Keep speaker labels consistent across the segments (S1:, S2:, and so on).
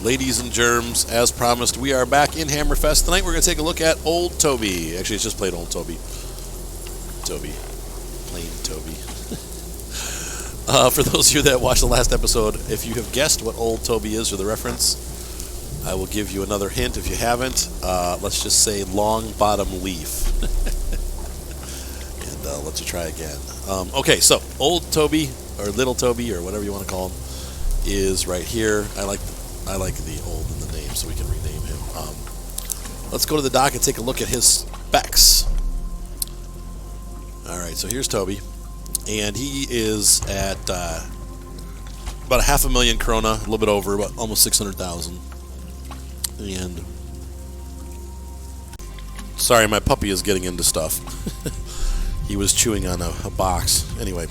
S1: Ladies and germs, as promised, we are back in Hammerfest. Tonight we're going to take a look at Old Tobie. Actually, it's just plain Old Tobie. Tobie. Plain Tobie. For those of you that watched the last episode, if you have guessed what Old Tobie is or the reference, I will give you another hint if you haven't. Let's just say long bottom leaf. And let's try again. Okay, so Old Tobie, or Little Tobie, or whatever you want to call him, is right here. I like the old in the name, so we can rename him. Let's go to the dock and take a look at his specs. Alright, so here's Tobie. And he is at about 500,000 krona, a little bit over, about almost 600,000. And sorry, my puppy is getting into stuff. He was chewing on a box. Anyway,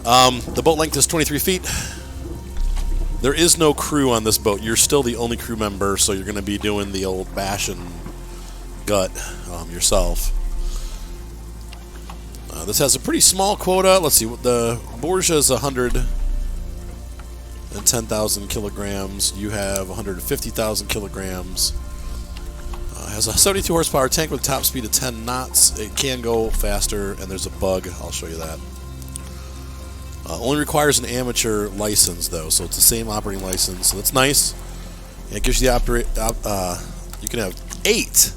S1: the boat length is 23 feet. There is no crew on this boat. You're still the only crew member, so you're going to be doing the old bash and gut yourself. This has a pretty small quota. Let's see. The Borgia is 110,000 kilograms. You have 150,000 kilograms. Has a 72 horsepower tank with a top speed of 10 knots. It can go faster, and there's a bug. I'll show you that. Only requires an amateur license, though, so it's the same operating license, so that's nice. And it gives you the you can have 8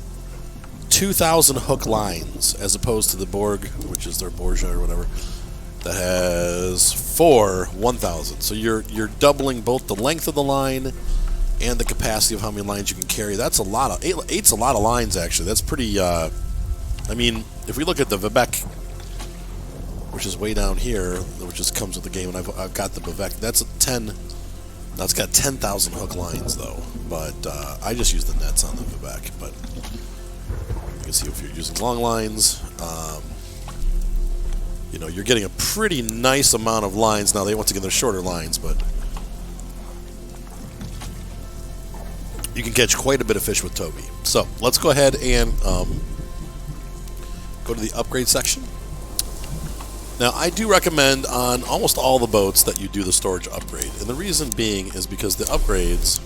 S1: 2,000 hook lines, as opposed to the Borg, which is their Borgia or whatever, that has 4 1,000. So you're doubling both the length of the line and the capacity of how many lines you can carry. That's a lot of 8's a lot of lines, actually. That's pretty. I mean, if we look at the Vivek, which is way down here, which just comes with the game, and I've got the Vivek. That's a 10. That's got 10,000 hook lines though, but I just use the nets on the Vivek. But you can see if you're using long lines, you know, you're getting a pretty nice amount of lines. Now once again they're shorter lines, but you can catch quite a bit of fish with Tobie. So let's go ahead and go to the upgrade section. Now, I do recommend on almost all the boats that you do the storage upgrade. And the reason being is because the upgrades,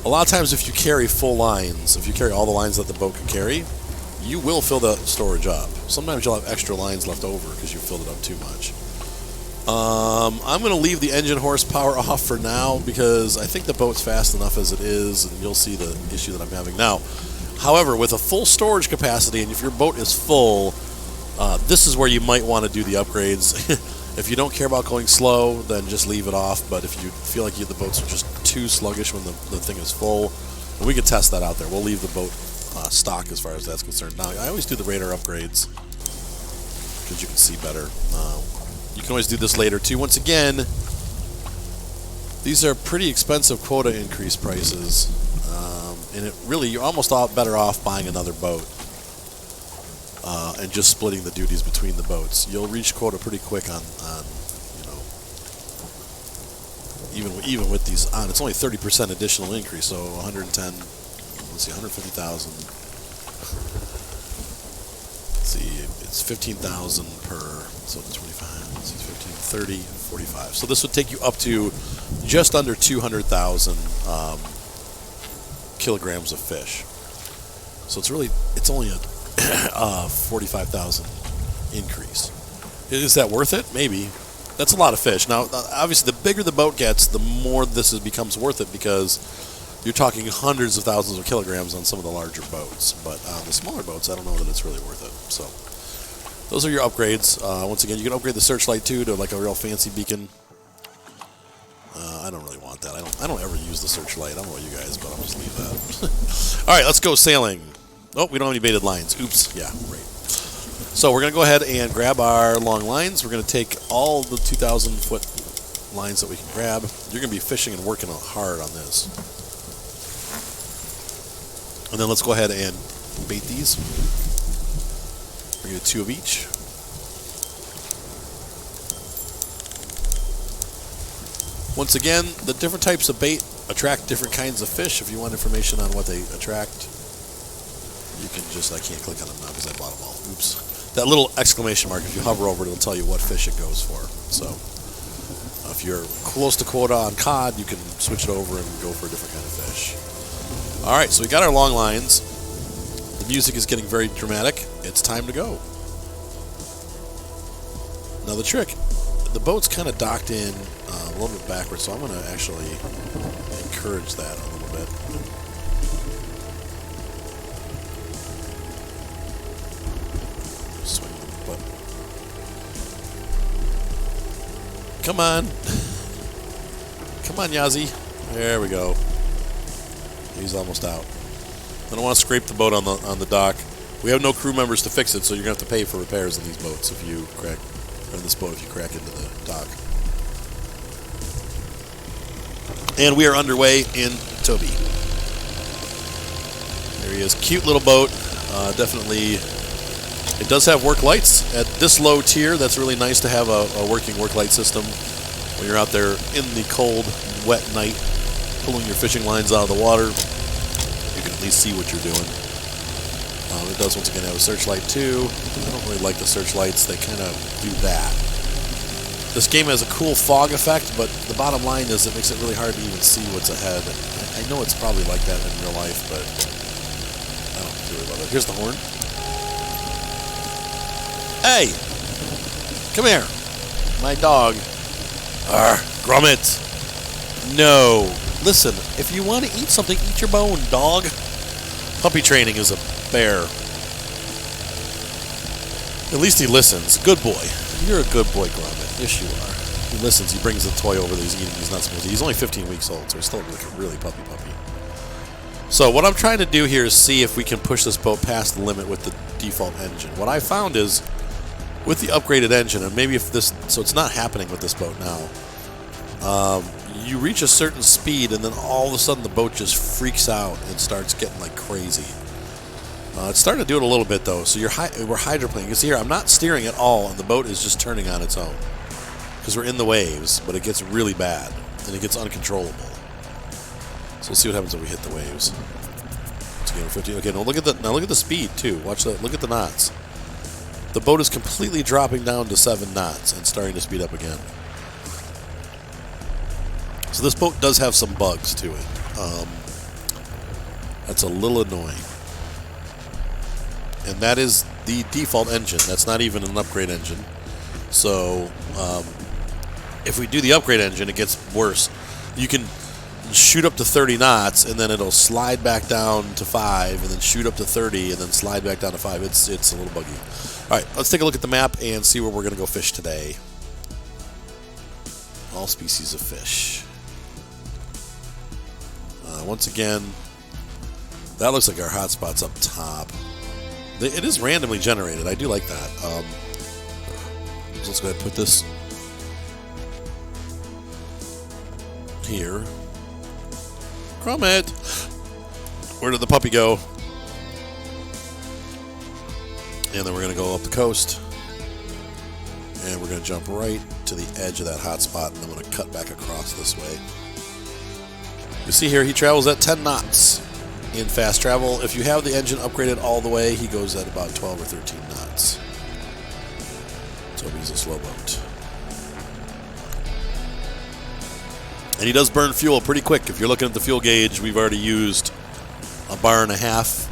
S1: a lot of times if you carry full lines, if you carry all the lines that the boat can carry, you will fill the storage up. Sometimes you'll have extra lines left over because you filled it up too much. I'm going to leave the engine horsepower off for now because I think the boat's fast enough as it is, and you'll see the issue that I'm having now. However, with a full storage capacity, and if your boat is full, this is where you might want to do the upgrades. If you don't care about going slow, then just leave it off. But if you feel like the boats are just too sluggish when the thing is full, we can test that out there. We'll leave the boat stock as far as that's concerned. Now, I always do the radar upgrades because you can see better. You can always do this later too. Once again, these are pretty expensive quota increase prices, and you're almost better off buying another boat. And just splitting the duties between the boats. You'll reach quota pretty quick on you know, even with these on. It's only 30% additional increase, so 110. Let's see, 150,000. Let's see, it's 15,000 per. So 25, let's see, 15, 30, 45. So this would take you up to just under 200,000 kilograms of fish. So it's only a 45,000 increase. Is that worth it? Maybe. That's a lot of fish. Now, obviously, the bigger the boat gets, the more this becomes worth it because you're talking hundreds of thousands of kilograms on some of the larger boats. But on the smaller boats, I don't know that it's really worth it. So those are your upgrades. Once again, you can upgrade the searchlight too to like a real fancy beacon. I don't really want that. I don't ever use the searchlight. I don't know about you guys, but I'll just leave that. All right, let's go sailing. Oh, we don't have any baited lines. Oops. Yeah, right. So we're going to go ahead and grab our long lines. We're going to take all the 2,000-foot lines that we can grab. You're going to be fishing and working hard on this. And then let's go ahead and bait these. We're going to do 2 of each. Once again, the different types of bait attract different kinds of fish. If you want information on what they attract, you can just, I can't click on them now because I bought them all. Oops. That little exclamation mark, if you hover over it, it'll tell you what fish it goes for. So, If you're close to quota on cod, you can switch it over and go for a different kind of fish. All right, so we got our long lines. The music is getting very dramatic. It's time to go. Now the trick, the boat's kind of docked in a little bit backwards, so I'm going to actually encourage that a little bit. Swing the butt. Come on. Come on, Yazzie. There we go. He's almost out. I don't want to scrape the boat on the dock. We have no crew members to fix it, so you're going to have to pay for repairs in these boats if you crack, or in this boat if you crack into the dock. And we are underway in Tobie. There he is. Cute little boat. Definitely, it does have work lights. At this low tier, that's really nice to have a working work light system when you're out there in the cold, wet night, pulling your fishing lines out of the water. You can at least see what you're doing. It does once again have a searchlight too. I don't really like the searchlights. They kind of do that. This game has a cool fog effect, but the bottom line is it makes it really hard to even see what's ahead. I know it's probably like that in real life, but I don't really love it. Here's the horn. Hey! Come here. My dog. Arr, Gromit. No. Listen, if you want to eat something, eat your bone, dog. Puppy training is a bear. At least he listens. Good boy. You're a good boy, Gromit. Yes, you are. He listens. He brings the toy over that he's eating. He's not supposed to. He's only 15 weeks old, so he's still like a really puppy. So what I'm trying to do here is see if we can push this boat past the limit with the default engine. What I found is, with the upgraded engine, and maybe if this, so it's not happening with this boat now, you reach a certain speed and then all of a sudden the boat just freaks out and starts getting like crazy. It's starting to do it a little bit though, so we're hydroplaning. You can see here I'm not steering at all and the boat is just turning on its own because we're in the waves, but it gets really bad and it gets uncontrollable. So we'll see what happens when we hit the waves. Once again, 15. Okay, now look at the speed too. Watch that. Look at the knots. The boat is completely dropping down to 7 knots and starting to speed up again. So this boat does have some bugs to it. That's a little annoying. And that is the default engine. That's not even an upgrade engine. So if we do the upgrade engine, it gets worse. You can shoot up to 30 knots, and then it'll slide back down to 5, and then shoot up to 30, and then slide back down to 5. It's a little buggy. All right, let's take a look at the map and see where we're going to go fish today. All species of fish. Once again, that looks like our hotspot's up top. It is randomly generated. I do like that. So let's go ahead and put this here. Gromit! Where did the puppy go? And then we're going to go up the coast. And we're going to jump right to the edge of that hotspot, and I'm going to cut back across this way. You see here, he travels at 10 knots in fast travel. If you have the engine upgraded all the way, he goes at about 12 or 13 knots. Tobie's a slow boat. And he does burn fuel pretty quick. If you're looking at the fuel gauge, we've already used 1.5 bars.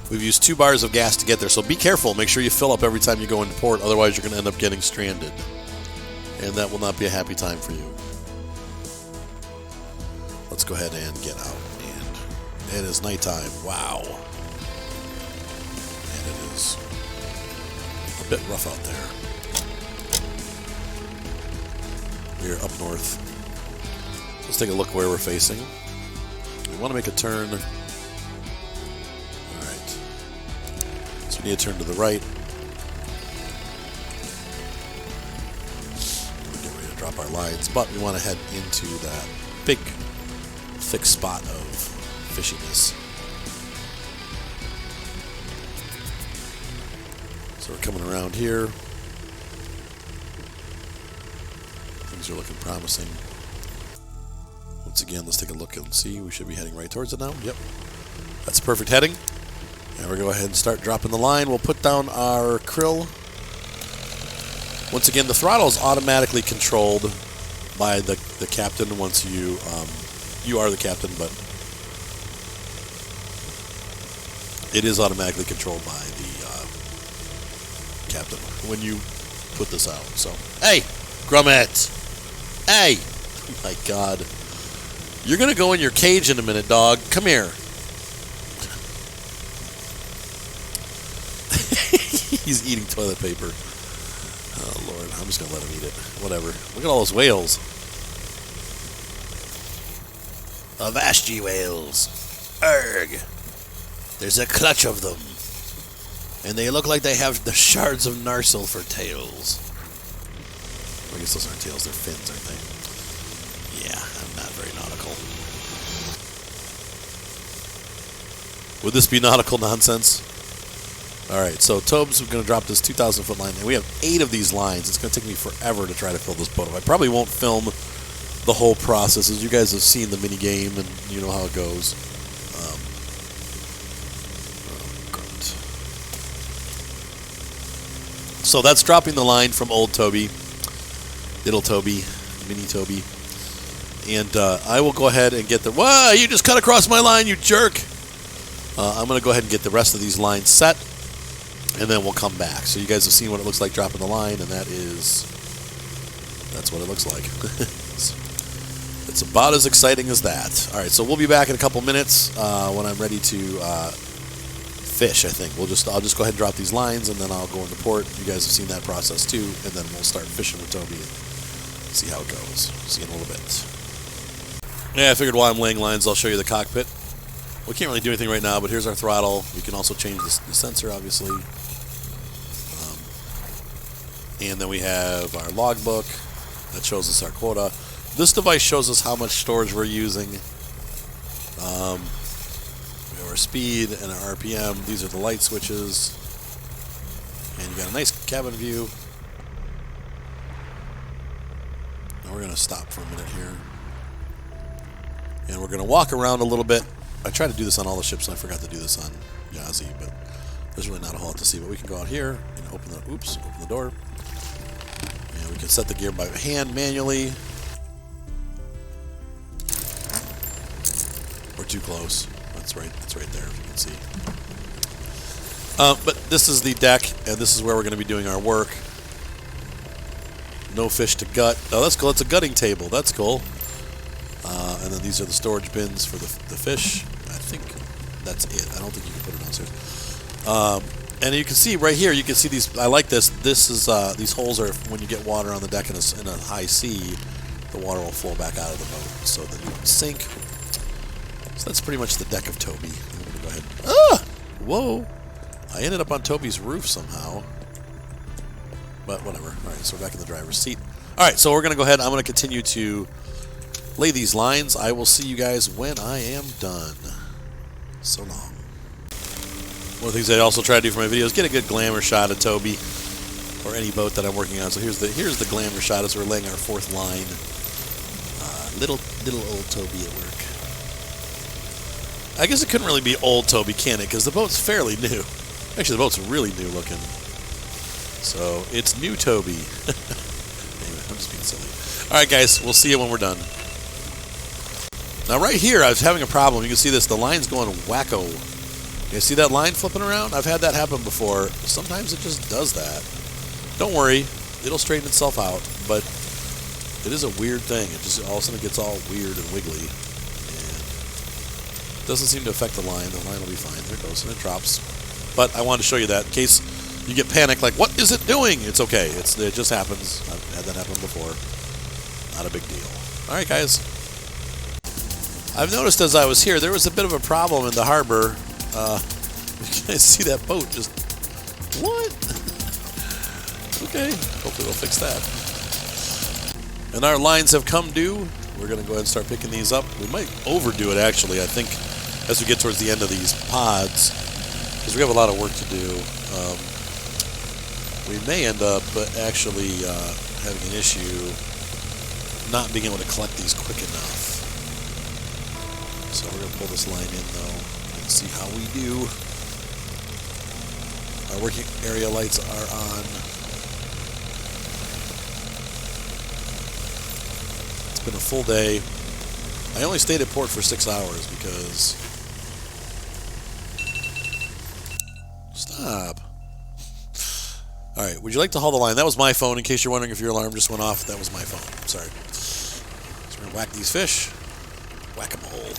S1: We've used 2 bars of gas to get there, so be careful. Make sure you fill up every time you go into port, otherwise you're going to end up getting stranded. And that will not be a happy time for you. Let's go ahead and get out. And it is nighttime. Wow. And it is a bit rough out there. We're up north. Let's take a look where we're facing. We want to make a turn. Alright. So we need to turn to the right. We're getting ready to drop our lines, but we want to head into that big, thick spot of fishiness. So we're coming around here. Things are looking promising. Once again, let's take a look and see. We should be heading right towards it now. Yep. That's perfect heading. And we'll go ahead and start dropping the line. We'll put down our krill. Once again, the throttle is automatically controlled by the captain once you are the captain, but it is automatically controlled by the captain when you put this out. So, hey, Grummet! Hey! Oh my God. You're going to go in your cage in a minute, dog. Come here. He's eating toilet paper. Oh, Lord. I'm just going to let him eat it. Whatever. Look at all those whales. Avast ye whales. Erg. There's a clutch of them. And they look like they have the shards of narsil for tails. I guess those aren't tails, they're fins, aren't they? Yeah, I'm not very nautical. Would this be nautical nonsense? Alright, so Tobes going to drop this 2,000 foot line, and we have 8 of these lines. It's going to take me forever to try to fill this boat up. I probably won't film the whole process, as you guys have seen the mini game and you know how it goes. So that's dropping the line from old Tobie, little Tobie, mini Tobie. And I will go ahead and get the... Whoa, you just cut across my line, you jerk! I'm going to go ahead and get the rest of these lines set, and then we'll come back. So you guys have seen what it looks like dropping the line, and that's what it looks like. It's about as exciting as that. All right, so we'll be back in a couple minutes when I'm ready to fish, I think. I'll just go ahead and drop these lines, and then I'll go into port. You guys have seen that process too, and then we'll start fishing with Tobie and see how it goes. See you in a little bit. Yeah, I figured while I'm laying lines, I'll show you the cockpit. We can't really do anything right now, but here's our throttle. You can also change the sensor, obviously. And then we have our logbook that shows us our quota. This device shows us how much storage we're using. We have our speed and our RPM. These are the light switches. And you got a nice cabin view. Now we're going to stop for a minute here. And we're going to walk around a little bit. I tried to do this on all the ships, and I forgot to do this on Yazzie, but there's really not a whole lot to see. But we can go out here and open the door. And we can set the gear by hand manually. We're too close. That's right there, if you can see. But this is the deck, and this is where we're going to be doing our work. No fish to gut. Oh, that's cool. It's a gutting table. That's cool. And then these are the storage bins for the fish. I think that's it. I don't think you can put it downstairs. And you can see right here, you can see these. I like this. This is these holes are when you get water on the deck in a high sea, the water will flow back out of the boat so that you don't sink. So that's pretty much the deck of Tobie. I'm going to go ahead. Ah! Whoa! I ended up on Tobie's roof somehow. But whatever. All right, so we're back in the driver's seat. All right, so we're going to go ahead. I'm going to continue to lay these lines. I will see you guys when I am done. So long. One of the things I also try to do for my videos is get a good glamour shot of Tobie or any boat that I'm working on. So here's the glamour shot as we're laying our 4th line. Little old Tobie at work. I guess it couldn't really be old Tobie, can it? Because the boat's fairly new. Actually, the boat's really new looking. So it's new Tobie. Anyway, I'm just being silly. All right, guys, we'll see you when we're done. Now, right here, I was having a problem. You can see this. The line's going wacko. You see that line flipping around? I've had that happen before. Sometimes it just does that. Don't worry. It'll straighten itself out. But it is a weird thing. It just all of a sudden gets all weird and wiggly. And it doesn't seem to affect the line. The line will be fine. There it goes. And it drops. But I wanted to show you that in case you get panicked, like, what is it doing? It's okay. It just happens. I've had that happen before. Not a big deal. All right, guys. I've noticed as I was here, there was a bit of a problem in the harbor. You guys see that boat just... What? Okay. Hopefully they'll fix that. And our lines have come due. We're going to go ahead and start picking these up. We might overdo it, actually, I think, as we get towards the end of these pods, because we have a lot of work to do. We may end up actually having an issue not being able to collect these quick enough. So we're going to pull this line in, though, and see how we do. Our working area lights are on. been a full day. I only stayed at port for 6 hours because... Stop. Alright, would you like to haul the line? That was my phone, in case you're wondering if your alarm just went off. That was my phone. Sorry. So we're going to whack these fish. Whack-a-mole.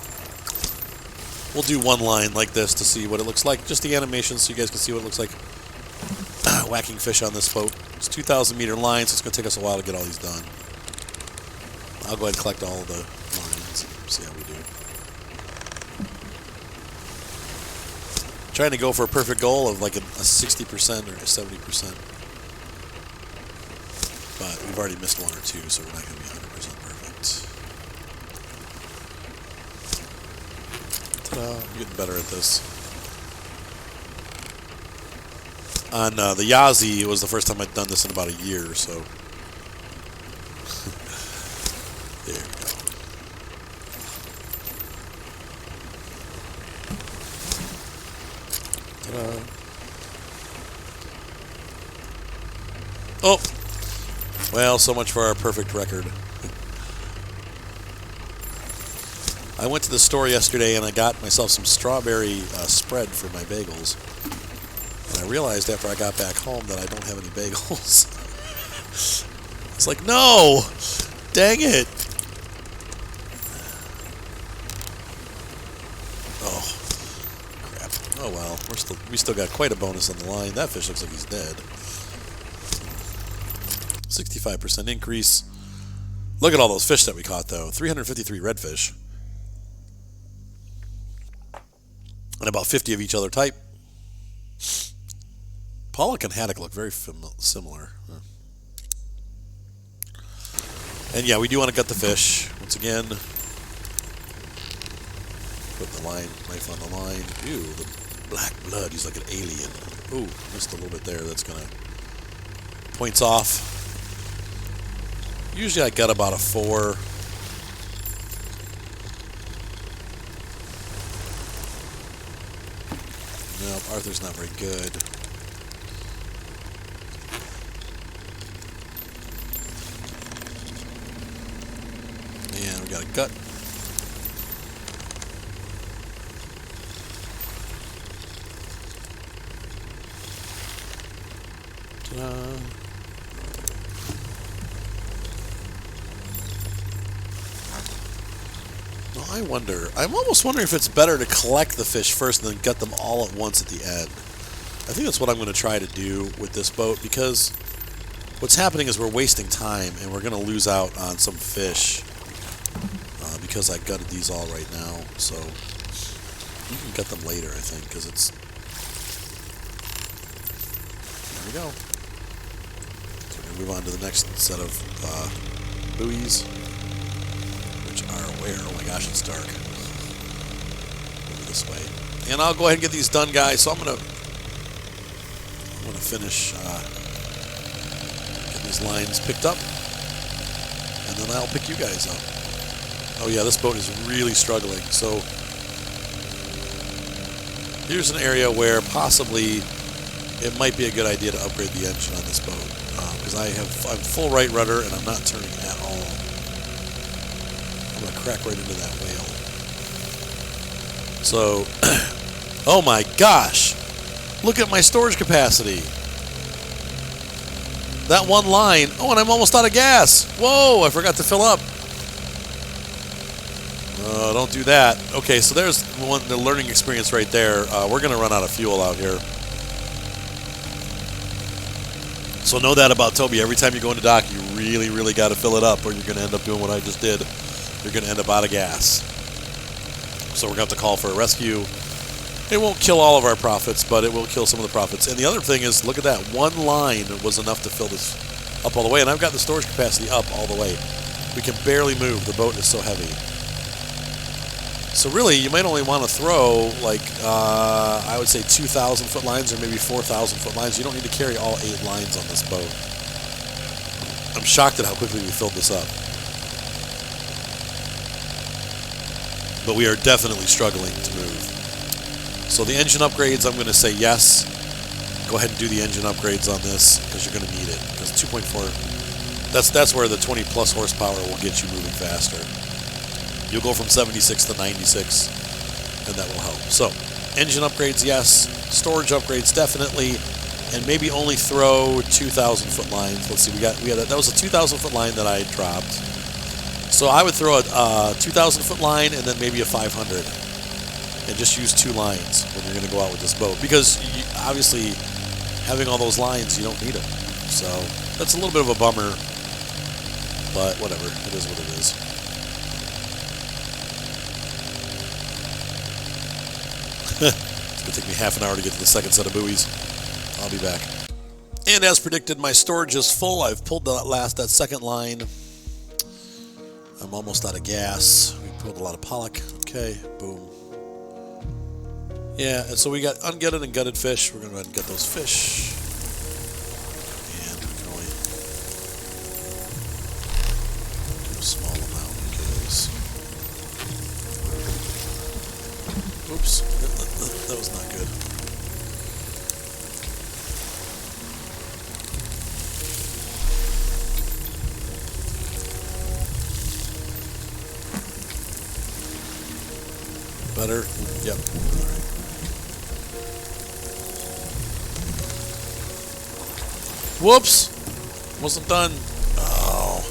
S1: We'll do one line like this to see what it looks like. Just the animation so you guys can see what it looks like. Whacking fish on this boat. It's 2,000 meter line, so it's going to take us a while to get all these done. I'll go ahead and collect all the lines. See how we do. Trying to go for a perfect goal of like a 60% or a 70%. But we've already missed one or two, so we're not going to be 100% perfect. Ta-da! I'm getting better at this. On the Yazzie, it was the first time I'd done this in about a year, so... There we go. Ta-da! Oh! Well, so much for our perfect record. I went to the store yesterday and I got myself some strawberry spread for my bagels. And I realized after I got back home that I don't have any bagels. It's like, no! Dang it! Oh, crap. Oh well, we still got quite a bonus on the line. That fish looks like he's dead. 65% increase. Look at all those fish that we caught, though. 353 redfish. And about 50 of each other type. Pollock and haddock look very similar. And yeah, we do want to gut the fish. Once again, put the knife on the line. Ew, the black blood. He's like an alien. Ooh, missed a little bit there. That's going to... Points off. Usually I gut about a 4. No, Arthur's not very good. And we got a gut. Ta-da. Well, I'm almost wondering if it's better to collect the fish first and then gut them all at once at the end. I think that's what I'm going to try to do with this boat, because what's happening is we're wasting time and we're going to lose out on some fish because I gutted these all right now. So you can gut them later, I think, because it's... There we go. So we're going to move on to the next set of buoys. Where? Oh my gosh, it's dark. Over this way. And I'll go ahead and get these done, guys. So I'm gonna finish getting these lines picked up, and then I'll pick you guys up. Oh yeah, this boat is really struggling. So here's an area where possibly it might be a good idea to upgrade the engine on this boat, because I'm full right rudder and I'm not turning at all. I'm going to crack right into that whale. So, oh my gosh! Look at my storage capacity! That one line. Oh, and I'm almost out of gas! Whoa, I forgot to fill up. Don't do that. Okay, so there's the learning experience right there. We're going to run out of fuel out here. So know that about Tobie. Every time you go into dock, you really, really got to fill it up, or you're going to end up doing what I just did. You're going to end up out of gas. So we're going to have to call for a rescue. It won't kill all of our profits, but it will kill some of the profits. And the other thing is, look at that. One line was enough to fill this up all the way, and I've got the storage capacity up all the way. We can barely move. The boat is so heavy. So really, you might only want to throw, like, I would say 2,000-foot lines or maybe 4,000-foot lines. You don't need to carry all 8 lines on this boat. I'm shocked at how quickly we filled this up. But we are definitely struggling to move. So the engine upgrades, I'm going to say yes. Go ahead and do the engine upgrades on this, because you're going to need it. Because 2.4 That's where the 20 plus horsepower will get you moving faster. You'll go from 76 to 96, and that will help. So, engine upgrades, yes. Storage upgrades, definitely. And maybe only throw 2,000 foot lines. Let's see, that was a 2,000 foot line that I dropped. So I would throw a 2,000 foot line and then maybe a 500, and just use 2 lines when you're going to go out with this boat, because obviously having all those lines, you don't need them. So that's a little bit of a bummer, but whatever, it is what it is. It's going to take me half an hour to get to the second set of buoys. I'll be back. And as predicted, my storage is full. I've pulled that second line. I'm almost out of gas. We pulled a lot of pollock. Okay, boom. Yeah, and so we got ungutted and gutted fish. We're going to go ahead and get those fish. And we can only do a small amount because... Oops, that was not good. Better? Yep. All right. Whoops! Wasn't done. Oh.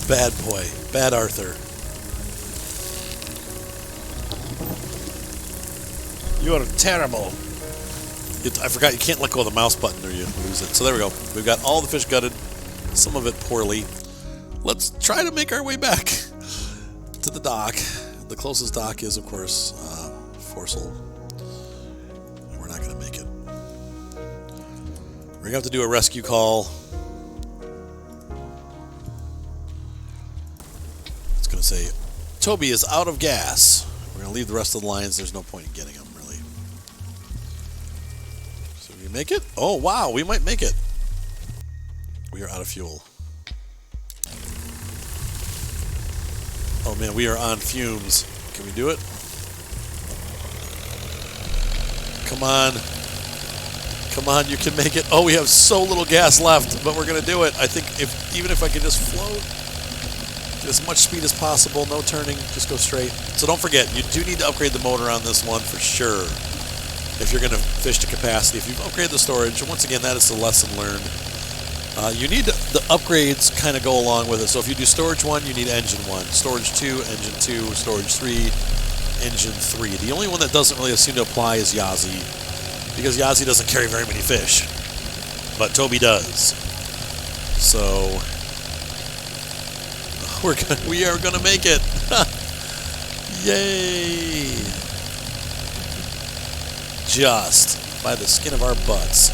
S1: Bad boy. Bad Arthur. You are terrible. I forgot you can't let go of the mouse button or you lose it. So there we go. We've got all the fish gutted, some of it poorly. Let's try to make our way back to the dock. The closest dock is, of course, Forsel. And we're not going to make it. We're going to have to do a rescue call. It's going to say, Tobie is out of gas. We're going to leave the rest of the lines. There's no point in getting them. Make it? Oh, wow, we might make it. We are out of fuel. Oh, man, we are on fumes. Can we do it? Come on. Come on, you can make it. Oh, we have so little gas left, but we're going to do it. I think even if I could just float, get as much speed as possible, no turning, just go straight. So don't forget, you do need to upgrade the motor on this one for sure. If you're going to fish to capacity, if you've upgraded the storage, and once again, that is the lesson learned. You need the upgrades kind of go along with it. So if you do storage 1, you need engine 1. Storage 2, engine 2. Storage 3, engine 3. The only one that doesn't really seem to apply is Yazzie, because Yazzie doesn't carry very many fish, but Tobie does. So we are gonna make it. Yay! Just by the skin of our butts.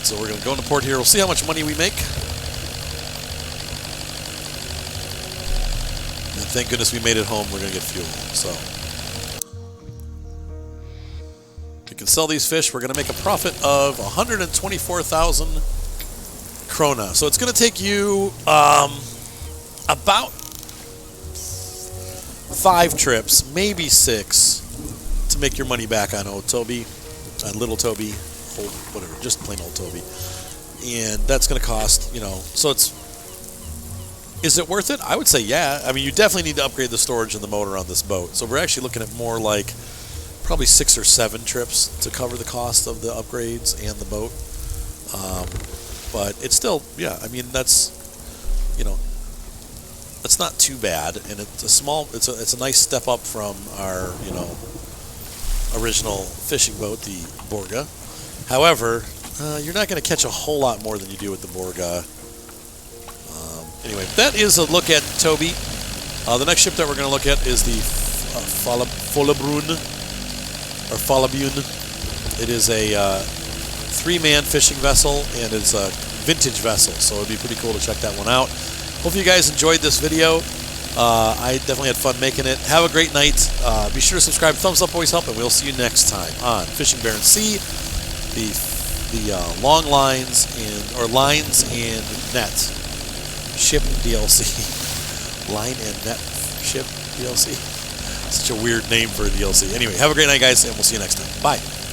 S1: So we're going to go into port here. We'll see how much money we make. And thank goodness we made it home. We're going to get fuel. So we can sell these fish. We're going to make a profit of 124,000 krona. So it's going to take you about 5 trips, maybe 6, to make your money back on old Tobie, on little Tobie, old, whatever, just plain old Tobie. And that's going to cost, so is it worth it? I would say yeah. I mean, you definitely need to upgrade the storage and the motor on this boat. So we're actually looking at more like probably 6 or 7 trips to cover the cost of the upgrades and the boat. But it's still, yeah, I mean, that's not too bad, and it's a nice step up from our, original fishing boat, the Borga. However, you're not going to catch a whole lot more than you do with the Borga. Anyway, that is a look at Tobie. The next ship that we're going to look at is the Falabrun, or Falabune. It is a 3-man fishing vessel, and it's a vintage vessel, so it'd be pretty cool to check that one out. Hope you guys enjoyed this video. I definitely had fun making it. Have a great night. Be sure to subscribe. Thumbs up always help, and we'll see you next time on Fishing Barent Sea, the long lines and net ship DLC, line and net Ship DLC. Such a weird name for a DLC. Anyway, have a great night, guys, and we'll see you next time. Bye.